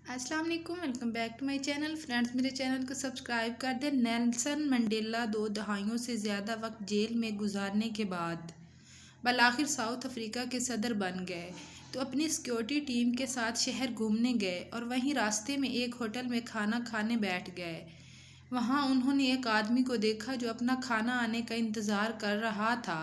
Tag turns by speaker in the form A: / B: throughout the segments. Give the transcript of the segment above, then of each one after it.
A: अस्सलाम वालेकुम, welcome back to my channel. Friends, मेरे चैनल को सब्सक्राइब कर दें। नेल्सन मंडेला 2 दहाइयों से ज़्यादा वक्त जेल में गुजारने के बाद आखिर साउथ अफ्रीका के सदर बन गए तो अपनी सिक्योरिटी टीम के साथ शहर घूमने गए और वहीं रास्ते में एक होटल में खाना खाने बैठ गए। वहाँ उन्होंने एक आदमी को देखा जो अपना खाना आने का इंतज़ार कर रहा था।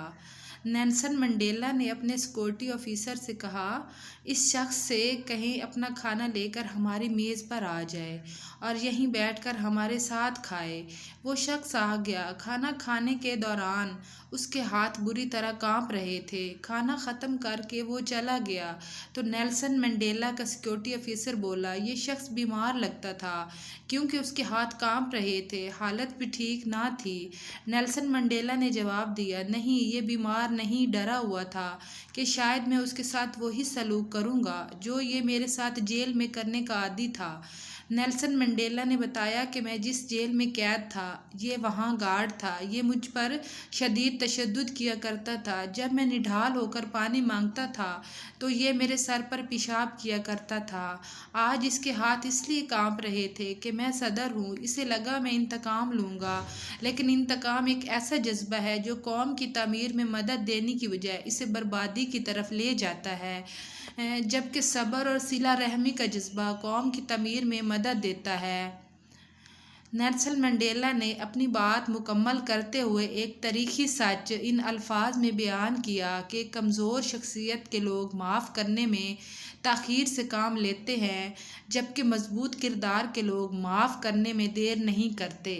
A: नेल्सन मंडेला ने अपने सिक्योरिटी ऑफिसर से कहा, इस शख्स से कहें अपना खाना लेकर हमारी मेज़ पर आ जाए और यहीं बैठकर हमारे साथ खाए। वो शख्स आ गया। खाना खाने के दौरान उसके हाथ बुरी तरह कांप रहे थे। खाना ख़त्म करके वो चला गया तो नेल्सन मंडेला का सिक्योरिटी ऑफिसर बोला, ये शख्स बीमार लगता था क्योंकि उसके हाथ कांप रहे थे, हालत भी ठीक ना थी। नेल्सन मंडेला ने जवाब दिया, नहीं, ये बीमार नहीं, डरा हुआ था कि शायद मैं उसके साथ वही सलूक करूँगा जो ये मेरे साथ जेल में करने का आदी था। नेल्सन मंडेला ने बताया कि मैं जिस जेल में कैद था, ये वहाँ गार्ड था। ये मुझ पर शदीद तशद्दुद किया करता था। जब मैं निढाल होकर पानी मांगता था तो ये मेरे सर पर पेशाब किया करता था। आज इसके हाथ इसलिए कांप रहे थे कि मैं सदर हूँ, इसे लगा मैं इंतकाम लूँगा। लेकिन इंतकाम एक ऐसा जज्बा है जो कौम की तामीर में मदद देने की बजाय इसे बर्बादी की तरफ ले जाता है, जबकि सब्र और सिला रहमी का जज्बा कौम की तामीर में मदद देता है। नेल्सन मंडेला ने अपनी बात मुकम्मल करते हुए एक तारीखी सच इन अल्फाज में बयान किया कि कमज़ोर शख्सियत के लोग माफ़ करने में ताख़ीर से काम लेते हैं, जबकि मजबूत किरदार के लोग माफ़ करने में देर नहीं करते।